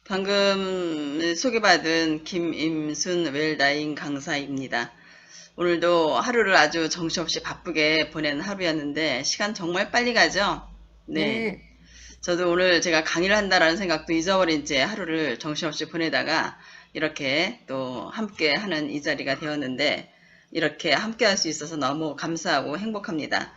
방금 소개받은 김임순 웰다잉 강사입니다. 오늘도 하루를 아주 정신없이 바쁘게 보낸 하루였는데 시간 정말 빨리 가죠? 네. 네, 저도 오늘 제가 강의를 한다라는 생각도 잊어버린 채 하루를 정신없이 보내다가 이렇게 또 함께 하는 이 자리가 되었는데 이렇게 함께 할 수 있어서 너무 감사하고 행복합니다.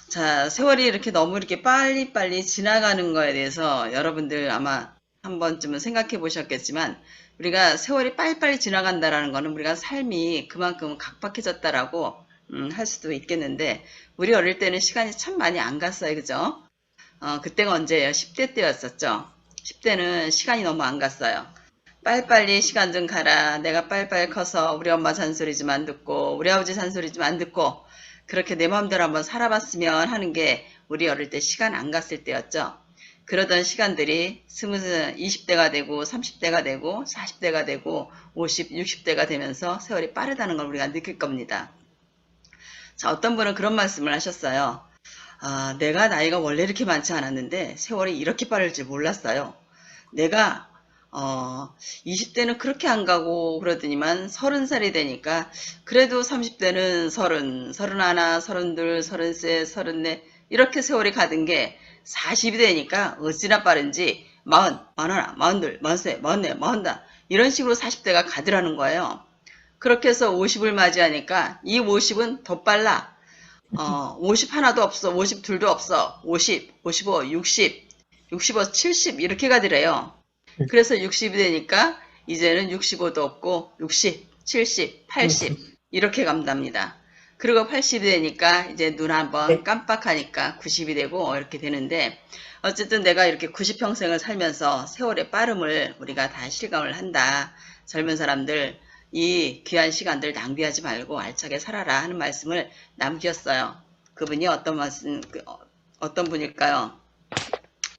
자, 세월이 이렇게 너무 빨리빨리 지나가는 거에 대해서 여러분들 아마 한 번쯤은 생각해 보셨겠지만, 우리가 세월이 빨리빨리 지나간다라는 거는 우리가 삶이 그만큼 각박해졌다라고 할 수도 있겠는데, 우리 어릴 때는 시간이 참 많이 안 갔어요. 그죠? 그때가 언제예요? 10대 때였었죠. 10대는 시간이 너무 안 갔어요. 빨리빨리 시간 좀 가라. 내가 빨리빨리 커서 우리 엄마 잔소리 좀 안 듣고 우리 아버지 잔소리 좀 안 듣고 그렇게 내 마음대로 한번 살아봤으면 하는 게 우리 어릴 때 시간 안 갔을 때였죠. 그러던 시간들이 20대가 되고 30대가 되고 40대가 되고 50, 60대가 되면서 세월이 빠르다는 걸 우리가 느낄 겁니다. 자, 어떤 분은 그런 말씀을 하셨어요. 아, 내가 나이가 원래 이렇게 많지 않았는데 세월이 이렇게 빠를 줄 몰랐어요. 내가 20대는 그렇게 안 가고 그러더니만 30살이 되니까 그래도 30대는 30, 31, 32, 33, 34 이렇게 세월이 가던 게 40이 되니까 어찌나 빠른지 40, 41, 42, 43, 44, 45 이런 식으로 40대가 가더라는 거예요. 그렇게 해서 50을 맞이하니까 이 50은 더 빨라. 50 하나도 없어. 52도 없어. 50, 55, 60, 65, 70 이렇게 가더래요. 그래서 60이 되니까 이제는 65도 없고 60, 70, 80 이렇게 간답니다. 그리고 80이 되니까 이제 눈 한번 네. 깜빡하니까 90이 되고 이렇게 되는데 어쨌든 내가 이렇게 90평생을 살면서 세월의 빠름을 우리가 다 실감을 한다. 젊은 사람들 이 귀한 시간들 낭비하지 말고 알차게 살아라 하는 말씀을 남겼어요. 그분이 어떤 분일까요?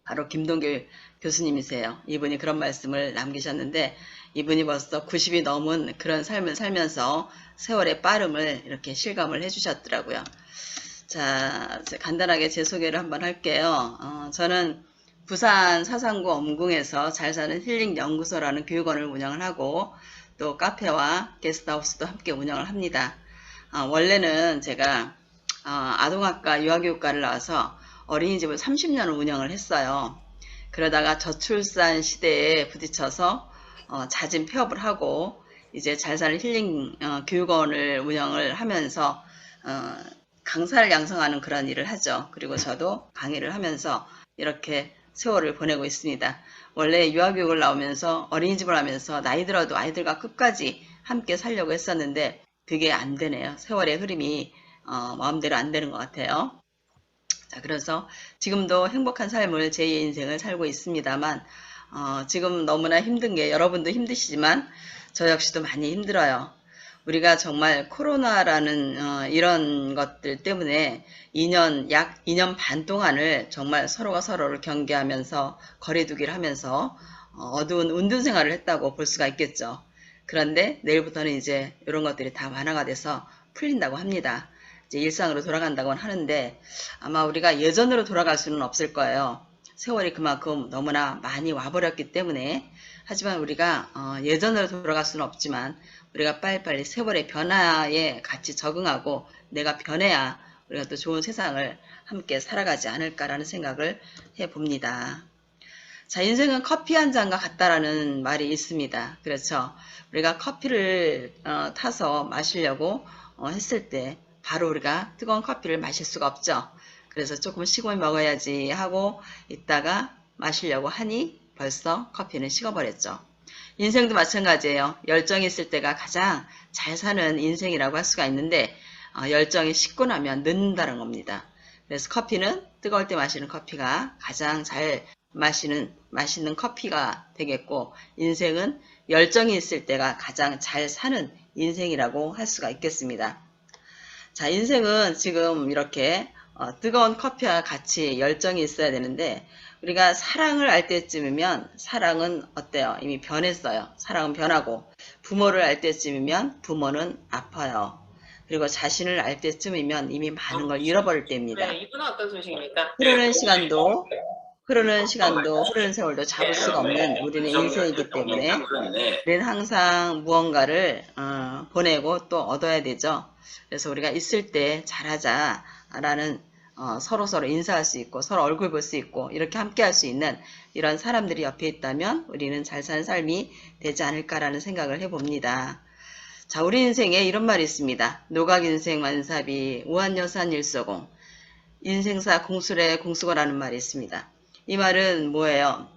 바로 김동길 교수님이세요. 이분이 그런 말씀을 남기셨는데 이분이 벌써 90이 넘은 그런 삶을 살면서 세월의 빠름을 이렇게 실감을 해주셨더라고요. 자, 간단하게 제 소개를 한번 할게요. 저는 부산 사상구 엄궁에서 잘 사는 힐링 연구소라는 교육원을 운영을 하고 또 카페와 게스트하우스도 함께 운영을 합니다. 원래는 제가 아동학과 유아교육과를 나와서 어린이집을 30년을 운영을 했어요. 그러다가 저출산 시대에 부딪혀서 잦은 폐업을 하고 이제 잘 사는 힐링 교육원을 운영을 하면서 어, 강사를 양성하는 그런 일을 하죠. 그리고 저도 강의를 하면서 이렇게 세월을 보내고 있습니다. 원래 유아교육을 나오면서 어린이집을 하면서 나이 들어도 아이들과 끝까지 함께 살려고 했었는데 그게 안 되네요. 세월의 흐름이 마음대로 안 되는 것 같아요. 자, 그래서 지금도 행복한 삶을 제2의 인생을 살고 있습니다만 지금 너무나 힘든 게 여러분도 힘드시지만 저 역시도 많이 힘들어요. 우리가 정말 코로나라는 이런 것들 때문에 약 2년 반 동안을 정말 서로가 서로를 경계하면서 거리두기를 하면서 어두운 운둔 생활을 했다고 볼 수가 있겠죠. 그런데 내일부터는 이제 이런 것들이 다 완화가 돼서 풀린다고 합니다. 이제 일상으로 돌아간다고는 하는데 아마 우리가 예전으로 돌아갈 수는 없을 거예요. 세월이 그만큼 너무나 많이 와버렸기 때문에 하지만 우리가 예전으로 돌아갈 수는 없지만 우리가 빨리빨리 세월의 변화에 같이 적응하고 내가 변해야 우리가 또 좋은 세상을 함께 살아가지 않을까라는 생각을 해봅니다. 자, 인생은 커피 한 잔과 같다라는 말이 있습니다. 그렇죠. 우리가 커피를 타서 마시려고 했을 때 바로 우리가 뜨거운 커피를 마실 수가 없죠. 그래서 조금 식으면 먹어야지 하고 있다가 마시려고 하니 벌써 커피는 식어버렸죠. 인생도 마찬가지예요. 열정이 있을 때가 가장 잘 사는 인생이라고 할 수가 있는데 열정이 식고 나면 늦는다는 겁니다. 그래서 커피는 뜨거울 때 마시는 커피가 가장 잘 맛있는 커피가 되겠고 인생은 열정이 있을 때가 가장 잘 사는 인생이라고 할 수가 있겠습니다. 자, 인생은 지금 이렇게 뜨거운 커피와 같이 열정이 있어야 되는데 우리가 사랑을 알 때쯤이면 사랑은 어때요? 이미 변했어요. 사랑은 변하고 부모를 알 때쯤이면 부모는 아파요. 그리고 자신을 알 때쯤이면 이미 많은 걸 잃어버릴 때입니다. 네, 이분은 어떤 소식입니까? 흐르는 시간도 흐르는 시간도 흐르는 세월도 잡을 수가 없는 우리는 인생이기 때문에 우리는 항상 무언가를 보내고 또 얻어야 되죠. 그래서 우리가 있을 때 잘하자라는 서로서로 인사할 수 있고 서로 얼굴 볼 수 있고 이렇게 함께 할 수 있는 이런 사람들이 옆에 있다면 우리는 잘 사는 삶이 되지 않을까라는 생각을 해봅니다. 자, 우리 인생에 이런 말이 있습니다. 노각인생 만사비 우한여산 일소공 인생사 공수래 공수거라는 말이 있습니다. 이 말은 뭐예요?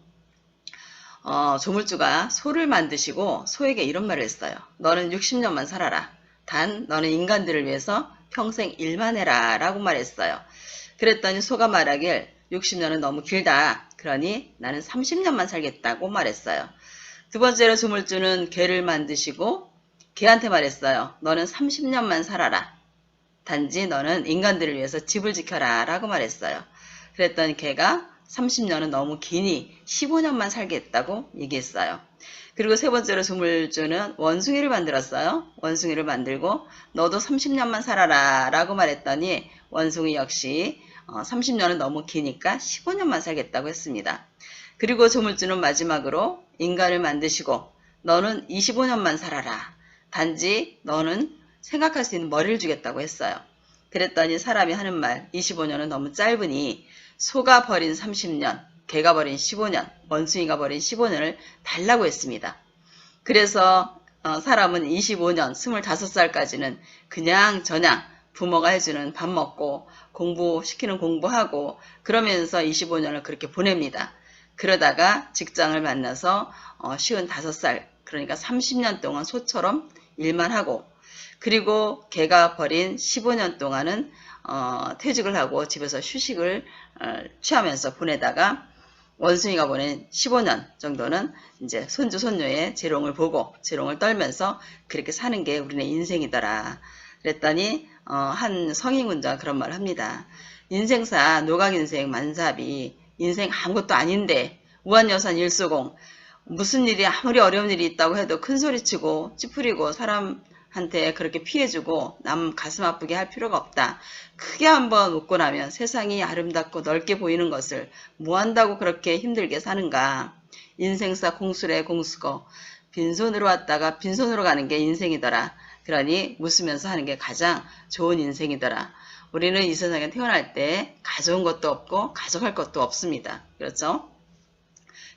조물주가 소를 만드시고 소에게 이런 말을 했어요. 너는 60년만 살아라. 단 너는 인간들을 위해서 평생 일만 해라 라고 말했어요. 그랬더니 소가 말하길 60년은 너무 길다. 그러니 나는 30년만 살겠다고 말했어요. 두 번째로 조물주는 개를 만드시고 개한테 말했어요. 너는 30년만 살아라. 단지 너는 인간들을 위해서 집을 지켜라 라고 말했어요. 그랬더니 개가 30년은 너무 기니 15년만 살겠다고 얘기했어요. 그리고 세 번째로 조물주는 원숭이를 만들었어요. 원숭이를 만들고 너도 30년만 살아라 라고 말했더니 원숭이 역시 30년은 너무 기니까 15년만 살겠다고 했습니다. 그리고 조물주는 마지막으로 인간을 만드시고 너는 25년만 살아라. 단지 너는 생각할 수 있는 머리를 주겠다고 했어요. 그랬더니 사람이 하는 말 25년은 너무 짧으니 소가 버린 30년, 개가 버린 15년, 원숭이가 버린 15년을 달라고 했습니다. 그래서 사람은 25년, 25살까지는 그냥 저냥 부모가 해주는 밥 먹고 공부시키는 공부하고 그러면서 25년을 그렇게 보냅니다. 그러다가 직장을 만나서 55살, 그러니까 30년 동안 소처럼 일만 하고 그리고 개가 버린 15년 동안은 퇴직을 하고 집에서 휴식을 취하면서 보내다가 원숭이가 보낸 15년 정도는 이제 손주 손녀의 재롱을 보고 재롱을 떨면서 그렇게 사는 게 우리네 인생이더라. 그랬더니 한 성인군자가 그런 말을 합니다. 인생사 노각인생 만사비 인생 아무것도 아닌데 우한여산 일수공 무슨 일이 아무리 어려운 일이 있다고 해도 큰소리치고 찌푸리고 사람한테 그렇게 피해주고 남 가슴 아프게 할 필요가 없다. 크게 한번 웃고 나면 세상이 아름답고 넓게 보이는 것을 뭐 한다고 그렇게 힘들게 사는가. 인생사 공수래 공수거 빈손으로 왔다가 빈손으로 가는 게 인생이더라. 그러니 웃으면서 하는 게 가장 좋은 인생이더라. 우리는 이 세상에 태어날 때 가져온 것도 없고 가져갈 것도 없습니다. 그렇죠?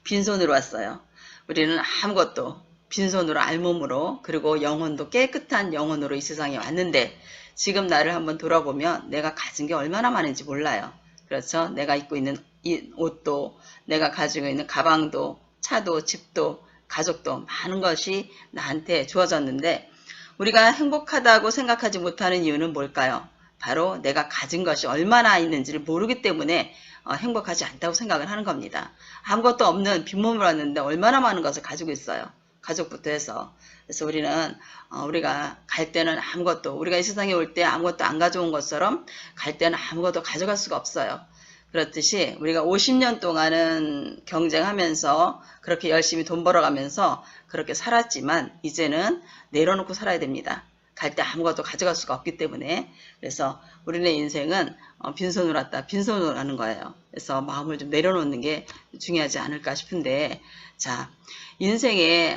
빈손으로 왔어요. 우리는 아무것도 빈손으로 알몸으로 그리고 영혼도 깨끗한 영혼으로 이 세상에 왔는데 지금 나를 한번 돌아보면 내가 가진 게 얼마나 많은지 몰라요. 그렇죠? 내가 입고 있는 이 옷도 내가 가지고 있는 가방도 차도 집도 가족도 많은 것이 나한테 주어졌는데 우리가 행복하다고 생각하지 못하는 이유는 뭘까요? 바로 내가 가진 것이 얼마나 있는지를 모르기 때문에 행복하지 않다고 생각을 하는 겁니다. 아무것도 없는 빈몸으로 왔는데 얼마나 많은 것을 가지고 있어요. 가족부터 해서. 그래서 우리는 우리가 갈 때는 아무것도 우리가 이 세상에 올 때 아무것도 안 가져온 것처럼 갈 때는 아무것도 가져갈 수가 없어요. 그렇듯이 우리가 50년 동안은 경쟁하면서 그렇게 열심히 돈 벌어가면서 그렇게 살았지만 이제는 내려놓고 살아야 됩니다. 갈 때 아무것도 가져갈 수가 없기 때문에 그래서 우리네 인생은 빈손으로 왔다 빈손으로 가는 거예요. 그래서 마음을 좀 내려놓는 게 중요하지 않을까 싶은데 자 인생에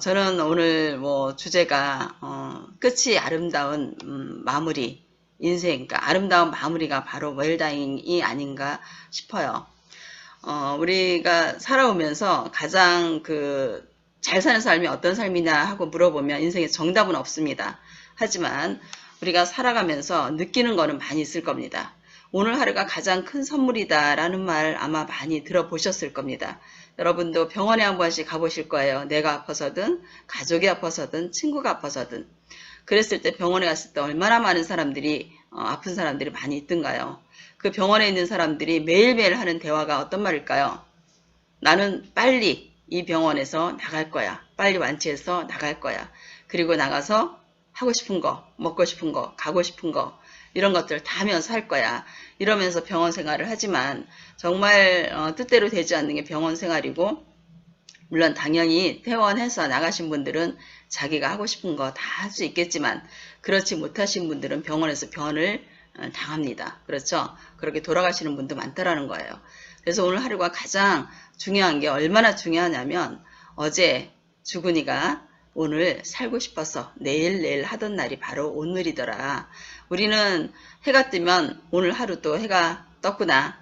저는 오늘 뭐 주제가 끝이 아름다운 마무리 인생 그러니까 아름다운 마무리가 바로 웰다잉이 아닌가 싶어요. 우리가 살아오면서 가장 잘 사는 삶이 어떤 삶이냐 하고 물어보면 인생에 정답은 없습니다. 하지만 우리가 살아가면서 느끼는 거는 많이 있을 겁니다. 오늘 하루가 가장 큰 선물이다 라는 말 아마 많이 들어보셨을 겁니다. 여러분도 병원에 한 번씩 가보실 거예요. 내가 아파서든 가족이 아파서든 친구가 아파서든 그랬을 때 병원에 갔을 때 얼마나 많은 사람들이 아픈 사람들이 많이 있던가요. 그 병원에 있는 사람들이 매일매일 하는 대화가 어떤 말일까요? 나는 빨리 이 병원에서 나갈 거야. 빨리 완치해서 나갈 거야. 그리고 나가서 하고 싶은 거, 먹고 싶은 거, 가고 싶은 거 이런 것들 다 하면서 할 거야. 이러면서 병원 생활을 하지만 정말 뜻대로 되지 않는 게 병원 생활이고 물론 당연히 퇴원해서 나가신 분들은 자기가 하고 싶은 거 다 할 수 있겠지만 그렇지 못하신 분들은 병원에서 변을 당합니다. 그렇죠? 그렇게 돌아가시는 분도 많다라는 거예요. 그래서 오늘 하루가 가장 중요한 게 얼마나 중요하냐면 어제 주근이가 오늘 살고 싶어서 내일 하던 날이 바로 오늘이더라. 우리는 해가 뜨면 오늘 하루 또 해가 떴구나.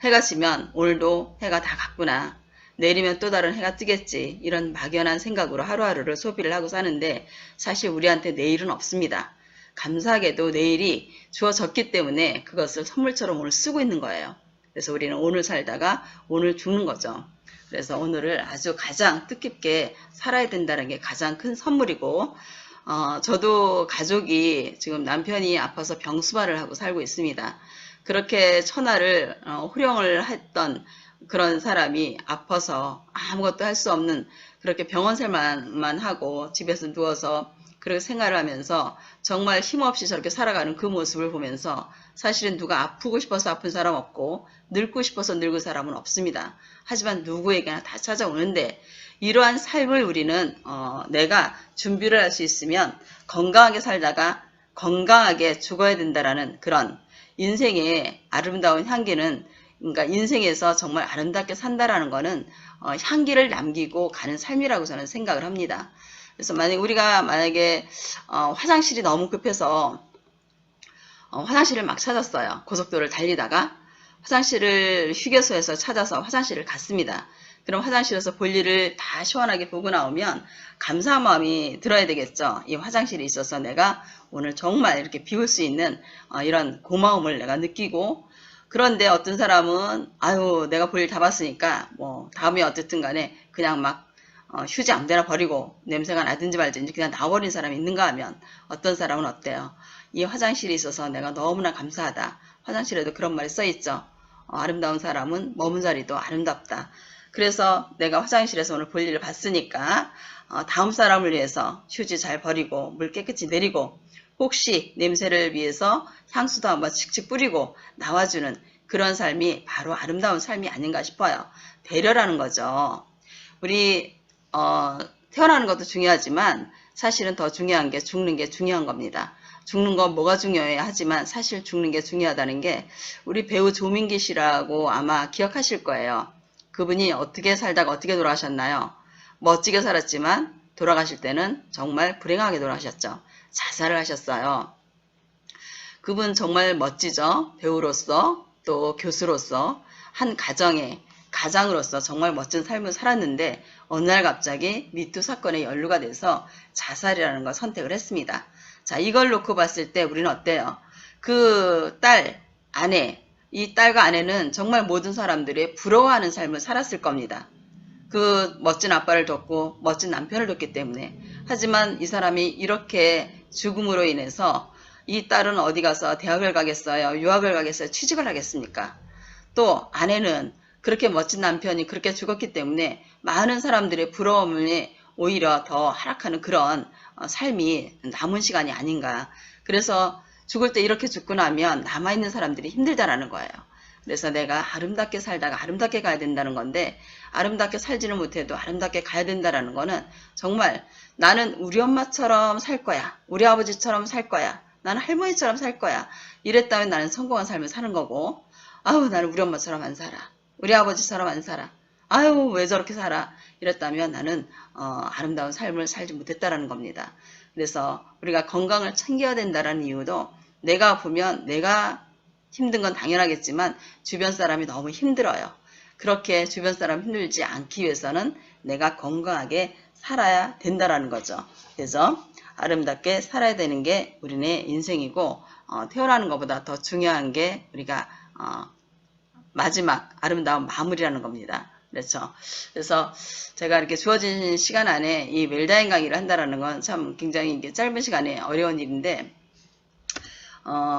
해가 지면 오늘도 해가 다 갔구나. 내일이면 또 다른 해가 뜨겠지. 이런 막연한 생각으로 하루하루를 소비를 하고 사는데 사실 우리한테 내일은 없습니다. 감사하게도 내일이 주어졌기 때문에 그것을 선물처럼 오늘 쓰고 있는 거예요. 그래서 우리는 오늘 살다가 오늘 죽는 거죠. 그래서 오늘을 아주 가장 뜻깊게 살아야 된다는 게 가장 큰 선물이고 저도 가족이 지금 남편이 아파서 병수발을 하고 살고 있습니다. 그렇게 천하를 호령을 했던 그런 사람이 아파서 아무것도 할 수 없는 그렇게 병원 생활만 하고 집에서 누워서 그렇게 생활을 하면서 정말 힘없이 저렇게 살아가는 그 모습을 보면서 사실은 누가 아프고 싶어서 아픈 사람 없고 늙고 싶어서 늙은 사람은 없습니다. 하지만 누구에게나 다 찾아오는데 이러한 삶을 우리는 내가 준비를 할 수 있으면 건강하게 살다가 건강하게 죽어야 된다라는 그런 인생의 아름다운 향기는 그러니까 인생에서 정말 아름답게 산다라는 거는 향기를 남기고 가는 삶이라고 저는 생각을 합니다. 그래서 우리가 만약에 화장실이 너무 급해서 화장실을 막 찾았어요. 고속도로를 달리다가 화장실을 휴게소에서 찾아서 화장실을 갔습니다. 그럼 화장실에서 볼일을 다 시원하게 보고 나오면 감사한 마음이 들어야 되겠죠. 이 화장실이 있어서 내가 오늘 정말 이렇게 비울 수 있는 이런 고마움을 내가 느끼고 그런데 어떤 사람은 아유 내가 볼일 다 봤으니까 뭐 다음에 어쨌든 간에 그냥 막 휴지 아무데나 버리고 냄새가 나든지 말든지 그냥 놔버린 사람이 있는가 하면 어떤 사람은 어때요? 이 화장실이 있어서 내가 너무나 감사하다. 화장실에도 그런 말이 써있죠. 아름다운 사람은 머문 자리도 아름답다. 그래서 내가 화장실에서 오늘 볼일을 봤으니까 다음 사람을 위해서 휴지 잘 버리고 물 깨끗이 내리고 혹시 냄새를 위해서 향수도 한번 칙칙 뿌리고 나와주는 그런 삶이 바로 아름다운 삶이 아닌가 싶어요. 배려라는 거죠. 우리 태어나는 것도 중요하지만 사실은 더 중요한 게 죽는 게 중요한 겁니다. 죽는 건 뭐가 중요해 하지만 사실 죽는 게 중요하다는 게 우리 배우 조민기 씨라고 아마 기억하실 거예요. 그분이 어떻게 살다가 어떻게 돌아가셨나요? 멋지게 살았지만 돌아가실 때는 정말 불행하게 돌아가셨죠. 자살을 하셨어요. 그분 정말 멋지죠. 배우로서 또 교수로서 한 가장으로서 정말 멋진 삶을 살았는데 어느 날 갑자기 미투 사건에 연루가 돼서 자살이라는 걸 선택을 했습니다. 자, 이걸 놓고 봤을 때 우리는 어때요? 그 아내, 이 딸과 아내는 정말 모든 사람들이 부러워하는 삶을 살았을 겁니다. 그 멋진 아빠를 뒀고 멋진 남편을 뒀기 때문에. 하지만 이 사람이 이렇게 죽음으로 인해서 이 딸은 어디 가서 대학을 가겠어요? 유학을 가겠어요? 취직을 하겠습니까? 또 아내는 그렇게 멋진 남편이 그렇게 죽었기 때문에 많은 사람들의 부러움이 오히려 더 하락하는 그런 삶이 남은 시간이 아닌가. 그래서 죽을 때 이렇게 죽고 나면 남아있는 사람들이 힘들다라는 거예요. 그래서 내가 아름답게 살다가 아름답게 가야 된다는 건데 아름답게 살지는 못해도 아름답게 가야 된다는 거는 정말 나는 우리 엄마처럼 살 거야. 우리 아버지처럼 살 거야. 나는 할머니처럼 살 거야. 이랬다면 나는 성공한 삶을 사는 거고 아우 나는 우리 엄마처럼 안 살아. 우리 아버지처럼 안 살아. 아유 왜 저렇게 살아. 이랬다면 나는 아름다운 삶을 살지 못했다라는 겁니다. 그래서 우리가 건강을 챙겨야 된다는 이유도 내가 보면 내가 힘든 건 당연하겠지만 주변 사람이 너무 힘들어요. 그렇게 주변 사람 힘들지 않기 위해서는 내가 건강하게 살아야 된다라는 거죠. 그래서 아름답게 살아야 되는 게 우리네 인생이고 태어나는 것보다 더 중요한 게 우리가 마지막 아름다운 마무리라는 겁니다. 그렇죠. 그래서 제가 이렇게 주어진 시간 안에 이 웰다잉 강의를 한다는 건 참 굉장히 이게 짧은 시간에 어려운 일인데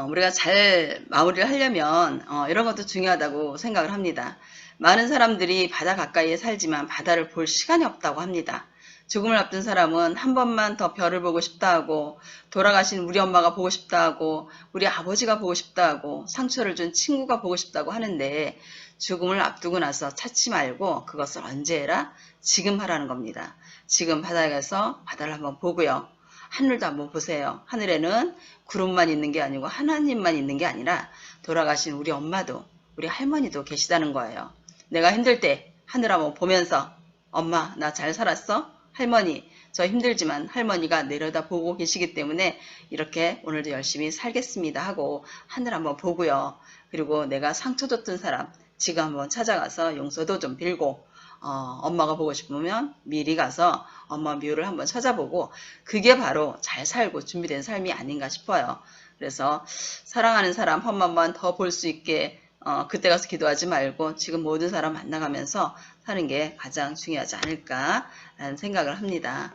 우리가 잘 마무리를 하려면 이런 것도 중요하다고 생각을 합니다. 많은 사람들이 바다 가까이에 살지만 바다를 볼 시간이 없다고 합니다. 죽음을 앞둔 사람은 한 번만 더 별을 보고 싶다 하고 돌아가신 우리 엄마가 보고 싶다 하고 우리 아버지가 보고 싶다 하고 상처를 준 친구가 보고 싶다고 하는데 죽음을 앞두고 나서 찾지 말고 그것을 언제 해라? 지금 하라는 겁니다. 지금 바다에 가서 바다를 한번 보고요. 하늘도 한번 보세요. 하늘에는 구름만 있는 게 아니고 하나님만 있는 게 아니라 돌아가신 우리 엄마도 우리 할머니도 계시다는 거예요. 내가 힘들 때 하늘 한번 보면서 엄마 나 잘 살았어? 할머니 저 힘들지만 할머니가 내려다보고 계시기 때문에 이렇게 오늘도 열심히 살겠습니다 하고 하늘 한번 보고요. 그리고 내가 상처 줬던 사람 지금 한번 찾아가서 용서도 좀 빌고 엄마가 보고 싶으면 미리 가서 엄마 묘를 한번 찾아보고 그게 바로 잘 살고 준비된 삶이 아닌가 싶어요. 그래서 사랑하는 사람 한 번만 더 볼 수 있게 그때 가서 기도하지 말고 지금 모든 사람 만나가면서 사는 게 가장 중요하지 않을까라는 생각을 합니다.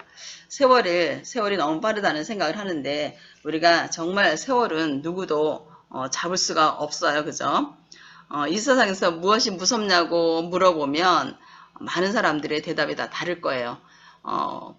세월이 너무 빠르다는 생각을 하는데 우리가 정말 세월은 누구도 잡을 수가 없어요. 그죠? 이 세상에서 무엇이 무섭냐고 물어보면 많은 사람들의 대답이 다 다를 거예요.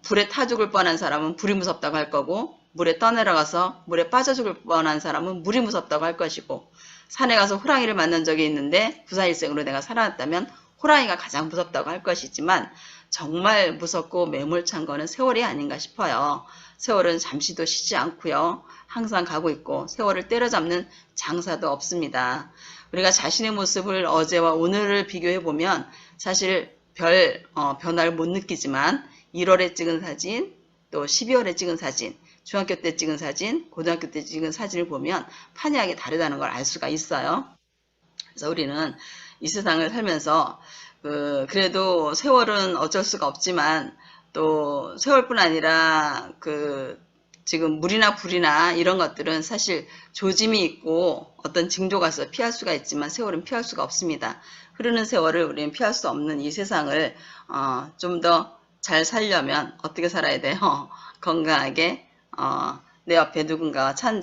불에 타 죽을 뻔한 사람은 불이 무섭다고 할 거고 물에 떠내려가서 물에 빠져 죽을 뻔한 사람은 물이 무섭다고 할 것이고 산에 가서 호랑이를 만난 적이 있는데 부사일생으로 내가 살아났다면 호랑이가 가장 무섭다고 할 것이지만 정말 무섭고 매몰찬 거는 세월이 아닌가 싶어요. 세월은 잠시도 쉬지 않고요. 항상 가고 있고 세월을 때려잡는 장사도 없습니다. 우리가 자신의 모습을 어제와 오늘을 비교해 보면 사실 별 변화를 못 느끼지만 1월에 찍은 사진 또 12월에 찍은 사진 중학교 때 찍은 사진, 고등학교 때 찍은 사진을 보면 판이하게 다르다는 걸 알 수가 있어요. 그래서 우리는 이 세상을 살면서 그래도 세월은 어쩔 수가 없지만 또 세월뿐 아니라 지금 물이나 불이나 이런 것들은 사실 조짐이 있고 어떤 징조가 있어 피할 수가 있지만 세월은 피할 수가 없습니다. 흐르는 세월을 우리는 피할 수 없는 이 세상을 좀 더 잘 살려면 어떻게 살아야 돼요? 건강하게 내 옆에 누군가와 술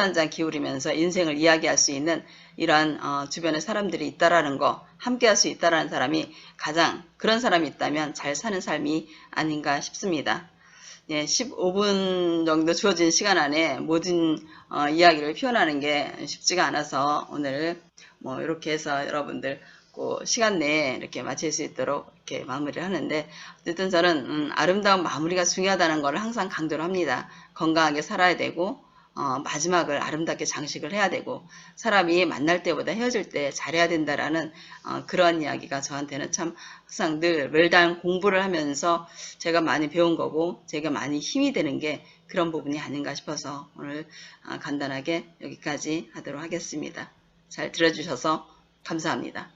한 잔 기울이면서 인생을 이야기할 수 있는 이러한 주변에 사람들이 있다라는 거, 함께 할 수 있다라는 사람이 가장 그런 사람이 있다면 잘 사는 삶이 아닌가 싶습니다. 예, 15분 정도 주어진 시간 안에 모든 이야기를 표현하는 게 쉽지가 않아서 오늘 뭐 이렇게 해서 여러분들 그 시간 내에 이렇게 마칠 수 있도록 이렇게 마무리를 하는데 어쨌든 저는 아름다운 마무리가 중요하다는 걸 항상 강조를 합니다. 건강하게 살아야 되고 마지막을 아름답게 장식을 해야 되고 사람이 만날 때보다 헤어질 때 잘해야 된다라는 그런 이야기가 저한테는 참 항상 늘 웰단 공부를 하면서 제가 많이 배운 거고 제가 많이 힘이 되는 게 그런 부분이 아닌가 싶어서 오늘 간단하게 여기까지 하도록 하겠습니다. 잘 들어주셔서 감사합니다.